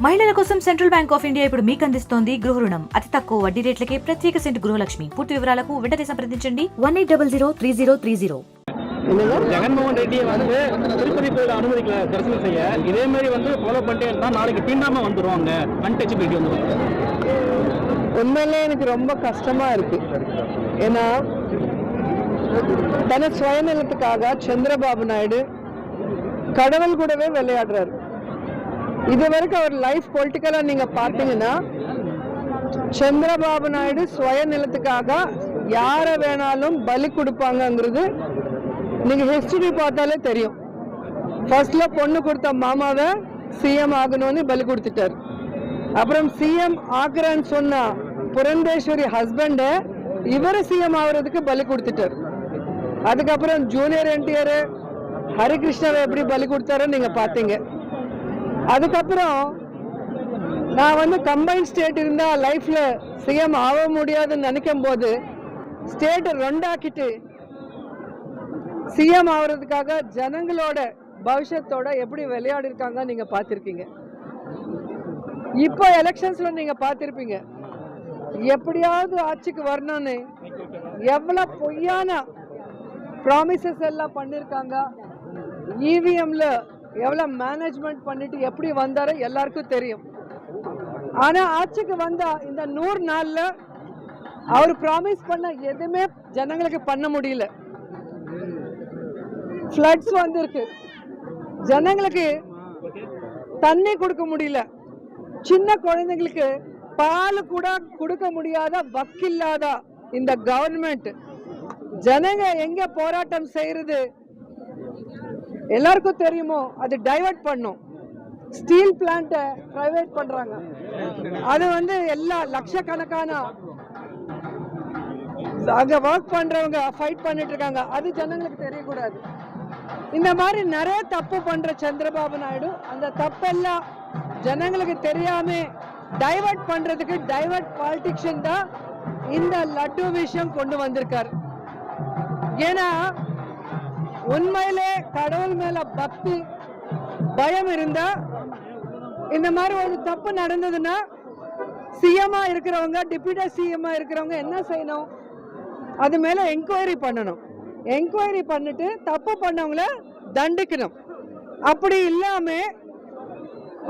మహిళల కోసం central bank of India ఇప్పుడు మీకు అందిస్తోంది గృహ రుణం అతి తక్కువ వడ్డీ రేట్లకే ప్రత్యేక సెంట్ గృహలక్ష్మి. పూర్తి వివరాలకు వెంటనే సంప్రదించండి 18003030. ஜெகன்மோகன் ரெட்டியை வந்து திருப்பதி கோயில் அனுமதிக்கல தரிசனம் செய்ய. இதே மாதிரி வந்து ஃபாலோ பண்ணிட்டே இருந்தா நாளைக்கு தீண்டாம வந்துருவாங்க, அன்டச்சபிலிட்டி வந்துருவாங்க. உண்மையிலே எனக்கு ரொம்ப கஷ்டமா இருக்கு. ஏன்னா தன சுயநலத்துக்காக சந்திரபாபு நாயுடு கடவுள் கூடவே விளையாடுறாரு. இது வரைக்கும் அவர் லைஃப் பொலிட்டிக்கலா நீங்க பார்த்தீங்கன்னா சந்திரபாபு நாயுடு சுயநலத்துக்காக யாரை வேணாலும் பலி கொடுப்பாங்கங்கிறது நீங்க ஹிஸ்டரி பார்த்தாலே தெரியும். ஃபர்ஸ்ட்ல பொண்ணு கொடுத்த மாமாவை சிஎம் ஆகணும்னு பலி கொடுத்துட்டாரு. அப்புறம் சிஎம் ஆக்குறேன்னு சொன்ன புரந்தேஸ்வரி ஹஸ்பண்ட இவர் சிஎம் ஆகுறதுக்கு பலி கொடுத்துட்டாரு. அதுக்கப்புறம் ஜூனியர் என்டிஆர் ஹரிகிருஷ்ணாவை எப்படி பலி கொடுத்தாரோ நீங்க பார்த்தீங்க. அதுக்கப்புறம் நான் வந்து கம்பைன் ஸ்டேட் இருந்தா லைஃப்ல சிஎம் ஆக முடியாதுன்னு நினைக்கும் போது ஸ்டேட்டை ரெண்டாக்கிட்டு சிஎம் ஆகுறதுக்காக ஜனங்களோட பவிஷ்யத்தோட எப்படி விளையாடி இருக்காங்க நீங்க பார்த்திருக்கீங்க. இப்போ எலெக்ஷன்ஸ்ல நீங்க பார்த்திருப்பீங்க எப்படியாவது ஆட்சிக்கு வரணும்னு எவ்வளவு பொய்யான ப்ராமிசஸ் எல்லாம் பண்ணிருக்காங்க. இவிஎம்ல எவ்வளவு மேனேஜ்மெண்ட் பண்ணிட்டு எப்படி வந்தாரோ எல்லாருக்கும் தெரியும். ஆனா ஆட்சிக்கு வந்தா இந்த 100 நாள்ல அவர் ப்ராமிஸ் பண்ண எதுவுமே ஜனங்களுக்கு பண்ண முடியல. ஃப்ளட்ஸ் வந்திருக்கு, ஜனங்களுக்கு தண்ணி கொடுக்க முடியல, சின்ன குழந்தைங்களுக்கு பால் கூட கொடுக்க முடியாத வக்கில்லாத இந்த கவர்மெண்ட் ஜனங்க எங்க போராட்டம் செய்யறது எல்லாருக்கும் தெரியுமோ. அது டைவர்ட் பண்ணும். ஸ்டீல் பிளான்ட் பிரைவேட் பண்றாங்க. அது வந்து எல்லா லட்சக்கணக்கான அங்க ஒர்க் பண்றவங்க ஃபைட் பண்ணிட்டு இருக்காங்க. அது ஜனங்களுக்கு தெரியக்கூடாது. இந்த மாதிரி நிறைய தப்பு பண்ற சந்திரபாபு நாயுடு அந்த தப்பெல்லாம் ஜனங்களுக்கு தெரியாம டைவர்ட் பண்றதுக்கு டைவர்ட் பாலிட்டிக்ஷன் தான் இந்த லட்டு விஷயம் கொண்டு வந்திருக்காரு. ஏன்னா உண்மையிலே கடவுள் மேல பக்தி பயம் இருந்தா இந்த மாதிரி ஒரு தப்பு நடந்ததுன்னா சிஎம்ஆ இருக்கிறவங்க டிப்யூட்டி சிஎம்ஆ இருக்கிறவங்க என்ன செய்யணும்? அது மேல என்கொயரி பண்ணணும். என்கொயரி பண்ணிட்டு தப்பு பண்ணவங்கள தண்டிக்கணும். அப்படி இல்லாம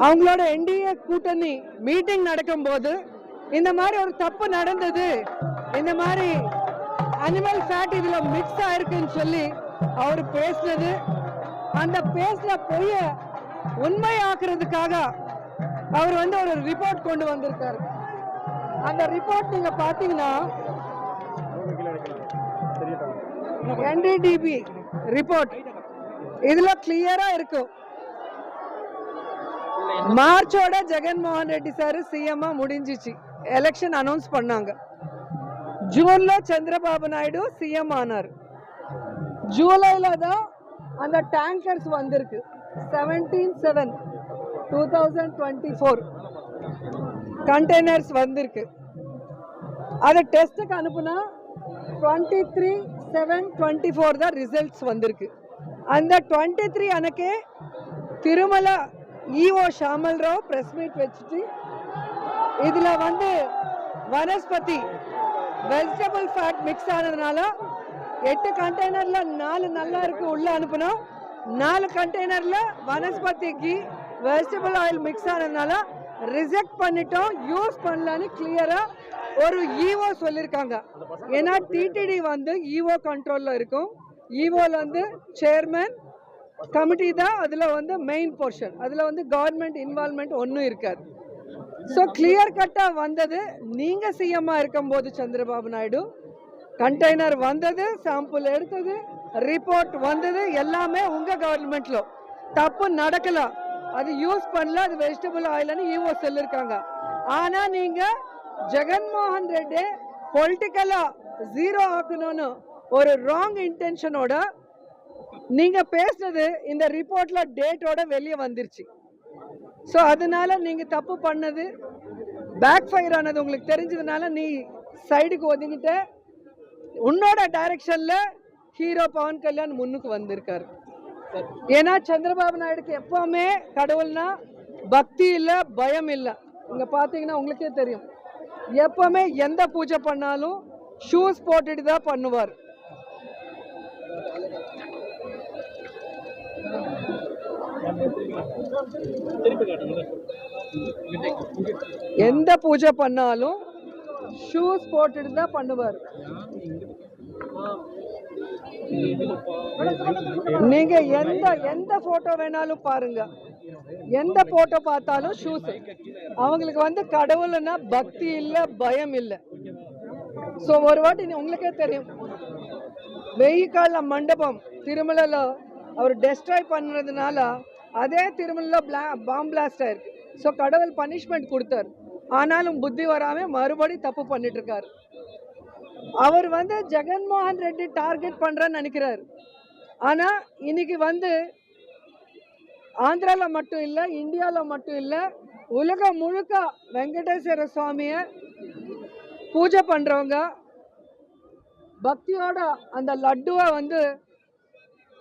அவங்களோட என்டிஏ கூட்டணி மீட்டிங் நடக்கும் போது இந்த மாதிரி ஒரு தப்பு நடந்தது, இந்த மாதிரி அனிமல் ஃபேட் இதுல மிக்ஸ் ஆயிருக்குன்னு சொல்லி அவர் பேசினது, அந்த பேசின பொய்ய உண்மையாக்குறதுக்காக அவர் வந்து ஒரு ரிப்போர்ட் கொண்டு வந்திருக்காரு. அந்த ரிப்போர்ட் நீங்க பாத்தீங்கன்னா NDDB ரிப்போர்ட் இதுல கிளியரா இருக்கும். மார்ச்சோட ஜெகன்மோகன் ரெட்டி சார் சிஎம் முடிஞ்சிச்சு, எலெக்ஷன் அனௌன்ஸ் பண்ணாங்க. ஜூன்ல சந்திரபாபு நாயுடு சிஎம் ஆனார். ஜூலைல தான் அந்த டேங்கர்ஸ் வந்திருக்கு. 17/7/2024 கண்டெய்னர்ஸ் வந்திருக்கு. அதை டெஸ்ட்டுக்கு அனுப்புனா 23/7/24 தான் ரிசல்ட்ஸ் வந்திருக்கு. அந்த 23 அன்னைக்கே Tirumala EO Shamal Rao press meet வச்சுட்டு இதுல வந்து வனஸ்பதி வெஜிடபிள் ஃபேட் மிக்ஸ் ஆனதுனால 8 கண்டெய்னர்ல 4 நல்லா இருக்கு உள்ள அனுப்பணும், 4 கண்டெய்னர்ல வனஸ்பதிக்கு வெஜிடபிள் ஆயில் மிக்ஸ் ஆனதுனால ரிஜெக்ட் பண்ணிட்டோம், யூஸ் பண்ணலான்னு கிளியரா ஒரு இஓ சொல்லியிருக்காங்க. ஏன்னா டிடிடி வந்து இஓ கண்ட்ரோல்ல இருக்கும். இஓல வந்து சேர்மன் கமிட்டி தான் அதுல வந்து மெயின் போர்ஷன். அதுல வந்து கவர்மெண்ட் இன்வால்மெண்ட் ஒன்றும் இருக்காது. ஸோ கிளியர் கட்டா வந்தது. நீங்க சிஎம்ஆ இருக்கும் போது சந்திரபாபு நாயுடு கண்டெய்னர் வந்தது, சாம்பிள் எடுத்தது, ரிப்போர்ட் வந்தது, எல்லாமே உங்க கவர்மெண்ட்ல தப்பு நடக்கலாம். அது யூஸ் பண்ணல, அது வெஜிடபிள் ஆயில்னு இஓ சொல்லிருக்காங்க. ஆனா நீங்க ஜெகன்மோகன் ரெட்டி பொலிட்டிக்கலா ஜீரோ ஆக்கணும்னு ஒரு ராங் இன்டென்ஷனோட நீங்க பேசுனது இந்த ரிப்போர்ட்ல டேட்டோட வெளியே வந்துருச்சு. ஸோ அதனால நீங்க தப்பு பண்ணது பேக் ஃபயர் ஆனது உங்களுக்கு தெரிஞ்சதுனால நீ சைடுக்கு ஒதுங்கிட்ட. உன்னோட டைரக்ஷன்ல ஹீரோ பவன் கல்யாண் முன்னுக்கு வந்திருக்காரு. ஏன்னா சந்திரபாபு நாயுடுக்கு எப்பவுமே கடவுள்னா பக்தி இல்லை, பயம் இல்லை. இங்கே பார்த்தீங்கன்னா உங்களுக்கே தெரியும், எப்பவுமே எந்த பூஜை பண்ணாலும் ஷூஸ் போட்டுட்டு தான் பண்ணுவார். எந்த பூஜை பண்ணாலும் ஷூஸ் போட்டுட்டு தான் பண்ணுவார். நீங்க எந்த போட்டோ வேணாலும் பாருங்க, எந்த போட்டோ பார்த்தாலும் ஷூஸ். அவங்களுக்கு வந்து கடவுள்னா பக்தி இல்லை, பயம் இல்லை. ஸோ ஒரு வாட்டி உங்களுக்கே தெரியும், வெய்யக்கால மண்டபம் திருமலையில் அவர் டெஸ்ட்ராய் பண்ணுறதுனால அதே திருமலையில் பாம் பிளாஸ்ட் ஆயிருக்கு. ஸோ கடவுள் பனிஷ்மெண்ட் கொடுத்தார். ஆனாலும் புத்தி வராமல் மறுபடி தப்பு பண்ணிட்டு இருக்காரு. அவர் வந்து ஜெகன்மோகன் ரெட்டி டார்கெட் பண்ணுறன்னு நினைக்கிறார். ஆனால் இன்னைக்கு வந்து ஆந்திராவில் மட்டும் இல்லை, இந்தியாவில் மட்டும் இல்லை, உலகம் முழுக்க வெங்கடேஸ்வர சுவாமியை பூஜை பண்ணுறவங்க பக்தியோட அந்த லட்டுவை வந்து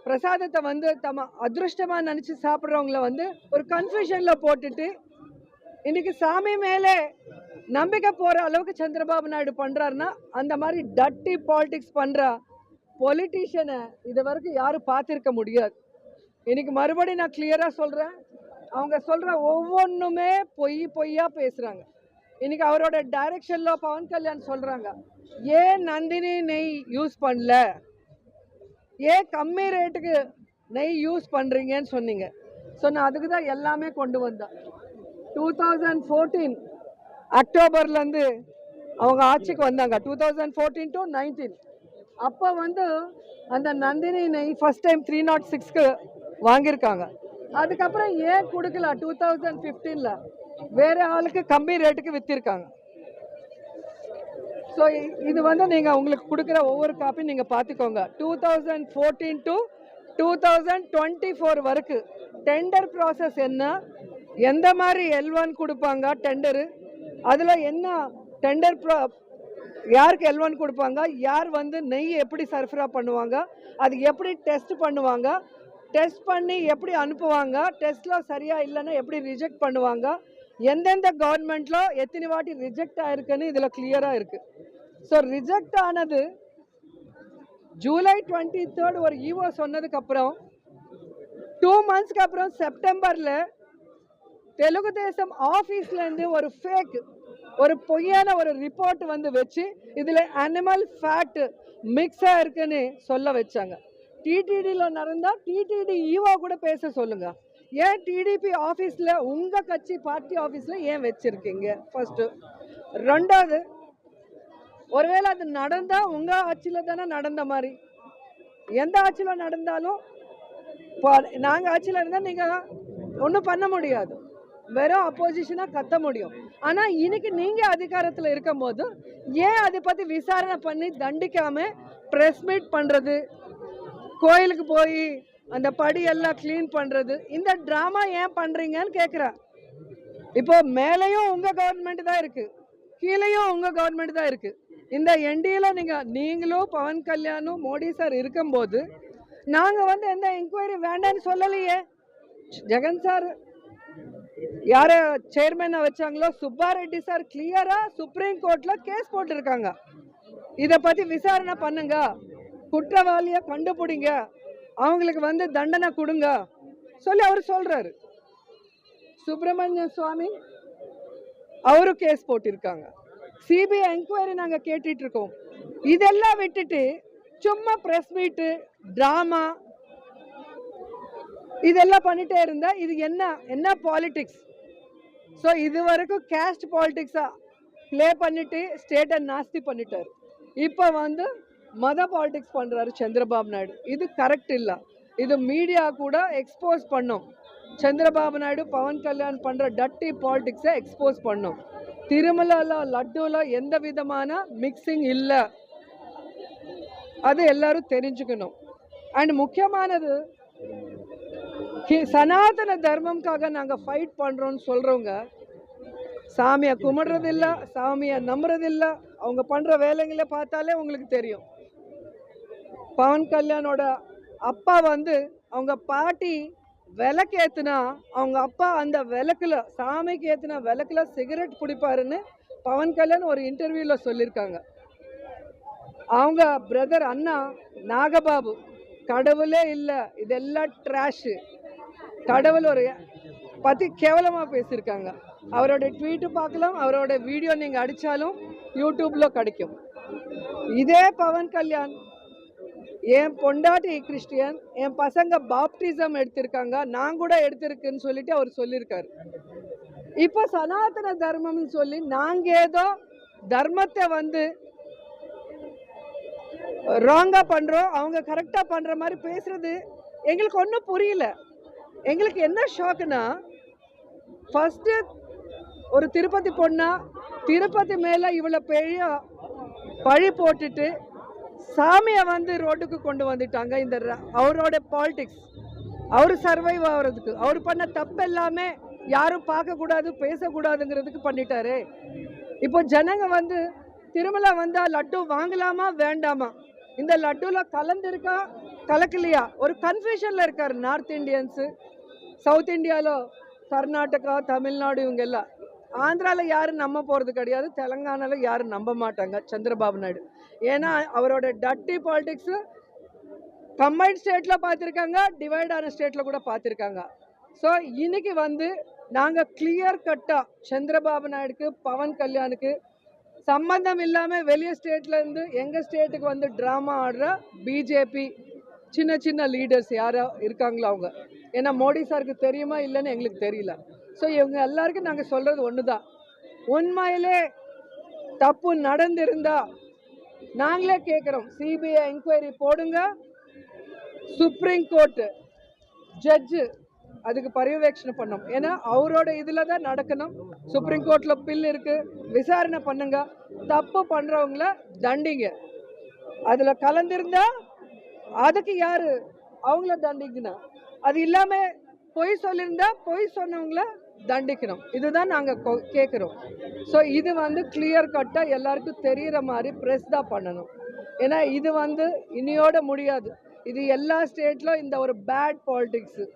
பிரசாதத்தை வந்து தம்ம அதிருஷ்டமாக நினச்சி சாப்பிட்றவங்கள வந்து ஒரு கன்ஃபியூஷனில் போட்டுட்டு இன்னைக்கு சாமி மேலே நம்பிக்கை போகிற அளவுக்கு சந்திரபாபு நாயுடு பண்ணுறாருன்னா, அந்த மாதிரி டட்டி பாலிடிக்ஸ் பண்ணுற பொலிட்டீஷியனை இது வரைக்கும் யாரும் பார்த்துருக்க முடியாது. இன்னைக்கு மறுபடியும் நான் கிளியராக சொல்கிறேன், அவங்க சொல்கிற ஒவ்வொன்றுமே பொய்யா பேசுகிறாங்க. இன்னைக்கு அவரோட டைரக்ஷனில் பவன் கல்யாண் சொல்கிறாங்க, ஏன் நந்தினி நெய் யூஸ் பண்ணல, ஏன் கம்மி ரேட்டுக்கு நெய் யூஸ் பண்ணுறீங்கன்னு சொன்னீங்க. ஸோ நான் அதுக்கு தான் எல்லாமே கொண்டு வந்தேன். 2014 அக்டோபர்லேருந்து அவங்க ஆட்சிக்கு வந்தாங்க, 2014 to 19. அப்போ வந்து அந்த நந்தினி நெய் ஃபஸ்ட் டைம் 306க்கு வாங்கியிருக்காங்க. அதுக்கப்புறம் ஏன் கொடுக்கல 2015ல் வேற ஆளுக்கு கம்மி ரேட்டுக்கு விற்றிருக்காங்க. ஸோ இது வந்து நீங்கள் உங்களுக்கு கொடுக்குற ஒவ்வொரு காப்பி நீங்கள் பார்த்துக்கோங்க. 2014 to 2024 வரைக்கும் டெண்டர் ப்ராசஸ் என்ன, எந்த மாதிரி L1 கொடுப்பாங்க டெண்டரு, அதில் என்ன டெண்டர் யாருக்கு L1 கொடுப்பாங்க, யார் வந்து நெய் எப்படி சர்ஃபரா பண்ணுவாங்க, அது எப்படி டெஸ்ட் பண்ணுவாங்க, டெஸ்ட் பண்ணி எப்படி அனுப்புவாங்க, டெஸ்ட்டில் சரியாக இல்லைன்னா எப்படி ரிஜெக்ட் பண்ணுவாங்க, எந்தெந்த கவர்மெண்ட்டில் எத்தனை வாட்டி ரிஜெக்ட் ஆயிருக்குன்னு இதில் கிளியராக இருக்குது. ஸோ ரிஜெக்ட் ஆனது ஜூலை 23 ஒரு ஈவோ சொன்னதுக்கப்புறம் 2 monthsக்கு அப்புறம் செப்டம்பரில் தெலுங்கு தேசம் ஆஃபீஸ்லேருந்து ஒரு ஃபேக், ஒரு பொய்யான ஒரு ரிப்போர்ட் வந்து வச்சு இதில் அனிமல் ஃபேட் மிக்ஸாக இருக்குன்னு சொல்ல வச்சாங்க. டிடிடியில் நடந்தால் டிடிடி ஈவோ கூட பேச சொல்லுங்கள். ஏன் டிடிபி ஆஃபீஸில் உங்கள் கட்சி பார்ட்டி ஆஃபீஸில் ஏன் வச்சுருக்கீங்க ஃபஸ்ட்டு? ரெண்டாவது, ஒருவேளை அது நடந்தால் உங்கள் ஆட்சியில் தானே நடந்த மாதிரி, எந்த ஆட்சியில் நடந்தாலும் இப்போ நாங்கள் ஆட்சியில் இருந்தால் நீங்கள் ஒன்றும் பண்ண முடியாது, வெறும் அப்போசிஷனாக கத்த முடியும். ஆனால் இன்னைக்கு நீங்கள் அதிகாரத்தில் இருக்கும் போது ஏன் அதை பற்றி விசாரணை பண்ணி தண்டிக்காமல் ப்ரெஸ் மீட் பண்ணுறது, கோயிலுக்கு போய் அந்த படி எல்லாம் க்ளீன் பண்ணுறது, இந்த ட்ராமா ஏன் பண்ணுறீங்கன்னு கேட்குறேன். இப்போ மேலேயும் உங்கள் கவர்மெண்ட் தான் இருக்குது, கீழேயும் உங்கள் கவர்மெண்ட் தான் இருக்குது. இந்த என்டிஏல நீங்களும் பவன் கல்யாணும் மோடி சார் இருக்கும்போது நாங்கள் வந்து எந்த என்கொயரி வேண்டான்னு சொல்லலையே. ஜெகன் சார் யாரை சேர்மனாக வச்சாங்களோ சுப்பாரெட்டி சார் கிளியராக சுப்ரீம் கோர்ட்டில் கேஸ் போட்டிருக்காங்க, இதை பற்றி விசாரணை பண்ணுங்க, குற்றவாளியை கண்டுபிடிங்க, அவங்களுக்கு வந்து தண்டனை கொடுங்க சொல்லி அவர் சொல்கிறாரு. சுப்பிரமணிய சுவாமி அவரும் கேஸ் போட்டிருக்காங்க. சிபிஐ என்கொயரி நாங்கள் கேட்டுட்டு இருக்கோம். இதெல்லாம் விட்டுட்டு சும்மா ப்ரெஸ் மீட்டு ட்ராமா இதெல்லாம் பண்ணிட்டே இருந்தா இது என்ன பாலிடிக்ஸ்? ஸோ இது வரைக்கும் கேஸ்ட் பாலிடிக்ஸாக ப்ளே பண்ணிட்டு ஸ்டேட்டை நாஸ்தி பண்ணிட்டார். இப்போ வந்து மத பாலிடிக்ஸ் பண்ணுறாரு சந்திரபாபு நாயுடு. இது கரெக்ட் இல்லை. இது மீடியா கூட எக்ஸ்போஸ் பண்ணும். சந்திரபாபு நாயுடு பவன் கல்யாண் பண்ணுற டட்டி பாலிடிக்ஸை எக்ஸ்போஸ் பண்ணும். திருமலால லட்டுல எந்த விதமான மிக்சிங் இல்லை, அது எல்லாரும் தெரிஞ்சுக்கணும். அண்ட் முக்கியமானது, சனாதன தர்மம்காக நாங்கள் ஃபைட் பண்ணுறோன்னு சொல்கிறவங்க சாமியை கும்பிட்றதில்ல, சாமியை நம்புறதில்ல. அவங்க பண்ணுற வேலைங்களை பார்த்தாலே உங்களுக்கு தெரியும். பவன் கல்யாணோட அப்பா வந்து அவங்க பாட்டி விளக்கு ஏத்துனா அவங்க அப்பா அந்த விளக்குல சாமிக்கு ஏத்துனா விளக்குல சிகரெட் பிடிப்பாருன்னு பவன் கல்யாண் ஒரு இன்டர்வியூல சொல்லியிருக்காங்க. அவங்க பிரதர் அண்ணா நாகபாபு கடவுளே இல்லை, இதெல்லாம் ட்ராஷு, கடவுள் ஒரு பற்றி கேவலமாக பேசியிருக்காங்க. அவரோட ட்வீட்டு பார்க்கலாம், அவரோட வீடியோ நீங்கள் அடித்தாலும் யூடியூப்பில் கிடைக்கும். இதே பவன் கல்யாண் என் பொண்டாட்டி கிறிஸ்டியன், என் பசங்க பாப்டிசம் எடுத்திருக்காங்க, நான் கூட எடுத்திருக்குன்னு சொல்லிட்டு அவர் சொல்லியிருக்காரு. இப்போ சனாதன தர்மம்னு சொல்லி நாங்கள் ஏதோ தர்மத்தை வந்து ராங்காக பண்ணுறோம், அவங்க கரெக்டாக பண்ணுற மாதிரி பேசுறது எங்களுக்கு ஒன்றும் புரியல. எங்களுக்கு என்ன ஷாக்குன்னா, ஃபஸ்ட்டு ஒரு திருப்பதி பொண்ணா திருப்பதி மேலே இவ்வளோ பெரிய பழி போட்டுட்டு சாமியை வந்து ரோட்டுக்கு கொண்டு வந்துட்டாங்க. இந்த அவரோட பாலிடிக்ஸ், அவர் சர்வைவ் ஆகிறதுக்கு, அவர் பண்ண தப்பு எல்லாமே யாரும் பார்க்கக்கூடாது பேசக்கூடாதுங்கிறதுக்கு பண்ணிட்டாரு. இப்போ ஜனங்க வந்து திருமலை வந்தால் லட்டு வாங்கலாமா வேண்டாமா, இந்த லட்டுவில் கலந்துருக்கா கலக்கலையா, ஒரு கன்ஃபியூஷனில் இருக்கார். நார்த் இந்தியன்ஸு, சவுத் இந்தியாவில் கர்நாடகா தமிழ்நாடு இவங்க எல்லாம். ஆந்திராவில் யாரும் நம்ப போகிறது கிடையாது, தெலுங்கானாவில் யாரும் நம்ப மாட்டாங்க சந்திரபாபு நாயுடு. ஏன்னா அவரோட டட்டி பாலிடிக்ஸு கம்பைன்ட் ஸ்டேட்டில் பார்த்துருக்காங்க, டிவைட் ஆன ஸ்டேட்டில் கூட பார்த்துருக்காங்க. ஸோ இன்னைக்கு வந்து நாங்கள் கிளியர் கட்டாக சந்திரபாபு நாயுடுக்கு பவன் கல்யாணுக்கு சம்பந்தம் இல்லாமல் வெளியே ஸ்டேட்லேருந்து எங்கள் ஸ்டேட்டுக்கு வந்து ட்ராமா ஆடுற பிஜேபி சின்ன சின்ன லீடர்ஸ் யாரோ இருக்காங்களோ அவங்க. ஏன்னா மோடி சாருக்கு தெரியுமா இல்லைன்னு எங்களுக்கு தெரியல. ஸோ இவங்க எல்லாருக்கும் நாங்கள் சொல்கிறது ஒன்று தான், உண்மையிலே தப்பு நடந்திருந்தா நாங்களே கேட்குறோம், சிபிஐ என்கொயரி போடுங்க, சுப்ரீம் கோர்ட்டு ஜட்ஜு அதுக்கு பரிவேட்சணை பண்ணோம். ஏன்னா அவரோட இதில் தான் நடக்கணும். சுப்ரீம் கோர்ட்டில் பில் இருக்குது, விசாரணை பண்ணுங்க, தப்பு பண்ணுறவங்கள தண்டிங்க. அதில் கலந்திருந்தா அதுக்கு யார் அவங்கள தண்டிக்கணும், அது இல்லாமல் பொய் சொல்லியிருந்தா பொய் சொன்னவங்கள தண்டிக்கணும். இதுதான் நாங்கள் கேட்குறோம். ஸோ இது வந்து கிளியர் கட்டாக எல்லாருக்கும் தெரிகிற மாதிரி ப்ரெஸ் தான் பண்ணணும். ஏன்னா இது வந்து இனியோட முடியாது. இது எல்லா ஸ்டேட்லும் இந்த ஒரு பேட் பாலிடிக்ஸு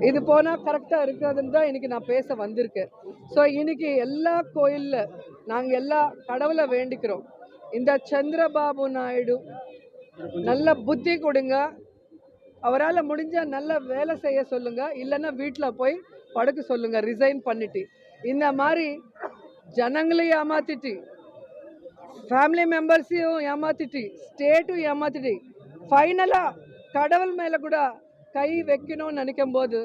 இது போனால் கரெக்டாக இருக்கிறதுன்னு தான் இன்றைக்கி நான் பேச வந்திருக்கேன். ஸோ இன்றைக்கி எல்லா கோயிலில் நாங்கள் எல்லா கடவுளை வேண்டிக்கிறோம், இந்த சந்திரபாபு நாயுடு நல்ல புத்தி கொடுங்க, அவரால் முடிஞ்சால் நல்ல வேலை செய்ய சொல்லுங்கள், இல்லைன்னா வீட்டில் போய் படுக்க சொல்லுங்கள் ரிசைன் பண்ணிட்டு. இந்த மாதிரி ஜனங்களையும் ஏமாத்திட்டு, ஃபேமிலி மெம்பர்ஸையும் ஏமாத்திட்டு, ஸ்டேட்டும் ஏமாத்திட்டு, ஃபைனலாக கடவுள் மேலே கூட கை வைக்கணும்னு நினைக்கும் போது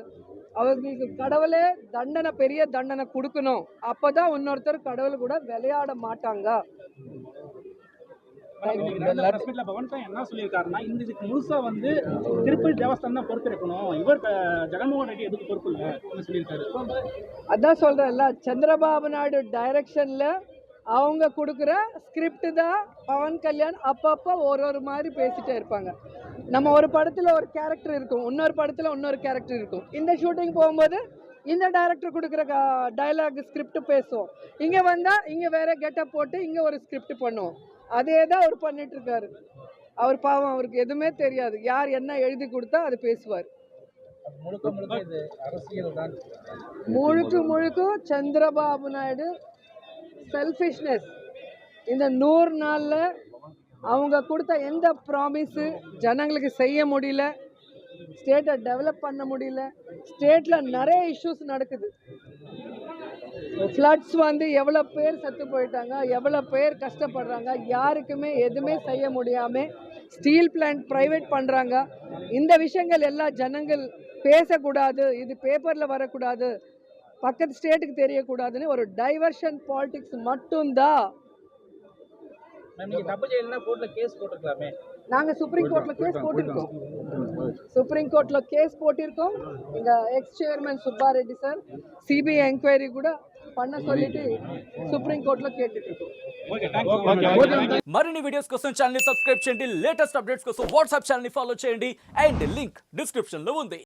அவங்களுக்கு கடவுளே தண்டனை, பெரிய தண்டனை கொடுக்கணும். அப்போ தான் இன்னொருத்தர் கடவுள் கூட விளையாட மாட்டாங்க. என்ன சொல்லியிருக்காருன்னா, இந்த இதுக்கு முழுசா வந்து திருப்பதி தேவஸ்தானம் தான் பொறுப்பேற்கணும், இவர் ஜெகன்மோகன் ரெட்டி எதுக்கு பொறுப்பு இல்லை சொல்லியிருக்காரு. அதான் சொல்கிறேன்ல, சந்திரபாபு நாயுடு டைரக்ஷனில் அவங்க கொடுக்குற ஸ்கிரிப்ட் தான் பவன் கல்யாண் அப்பப்போ ஒரு மாதிரி பேசிகிட்டே இருப்பாங்க. நம்ம ஒரு படத்தில் ஒரு கேரக்டர் இருக்கும், இன்னொரு படத்தில் இன்னொரு கேரக்டர் இருக்கும். இந்த ஷூட்டிங் போகும்போது இந்த டைரக்டர் கொடுக்குற டைலாக் ஸ்கிரிப்ட் பேசுவோம், இங்கே வந்தால் இங்கே வேற கெட்டப் போட்டு இங்கே ஒரு ஸ்கிரிப்ட் பண்ணுவோம். அதே தான் அவர் பண்ணிட்டு இருக்காரு. அவர் பாவம், அவருக்கு எதுவுமே தெரியாது, யார் என்ன எழுதி கொடுத்தா அது பேசுவார். முழுக்க சந்திரபாபு நாயுடு செல்ஃபிஷ்னஸ். இந்த 100 நாளில் அவங்க கொடுத்த எந்த ப்ராமிஸு ஜனங்களுக்கு செய்ய முடியல, ஸ்டேட்டை டெவலப் பண்ண முடியல. ஸ்டேட்டில் நிறைய இஷ்யூஸ் நடக்குது. ஃப்ளட்ஸ் வந்து எவ்வளோ பேர் செத்து போயிட்டாங்க, எவ்வளோ பேர் கஷ்டப்படுறாங்க, யாருக்குமே எதுவுமே செய்ய முடியாமல் ஸ்டீல் பிளான்ட் ப்ரைவேட் பண்ணுறாங்க. இந்த விஷயங்கள் எல்லாம் ஜனங்கள் பேசக்கூடாது, இது பேப்பரில் வரக்கூடாது, பக்கத்து ஸ்டேட்டுக்கு தெரியக்கூடாதுன்னு ஒரு டைவர்ஷன் பாலிடிக்ஸ் மட்டும்தான். நாங்கள் சுப்ரீம் கோர்ட்டில் கேஸ் போட்டிருக்கோம். எங்கள் X chairman Subbareddy sir CBI enquiry கூட பண்ண சொல்லிட்டு సుప్రీం కోర్టులో కేட்டுட்டு మరిన్ని వీడియోస్ కోసం ఛానల్ ని సబ్స్క్రైబ్ చేయండి, లేటెస్ట్ అప్డేట్స్ కోసం వాట్సాప్ ఛానల్ ని ఫాలో చేయండి అండ్ లింక్ డిస్క్రిప్షన్ లో ఉంది.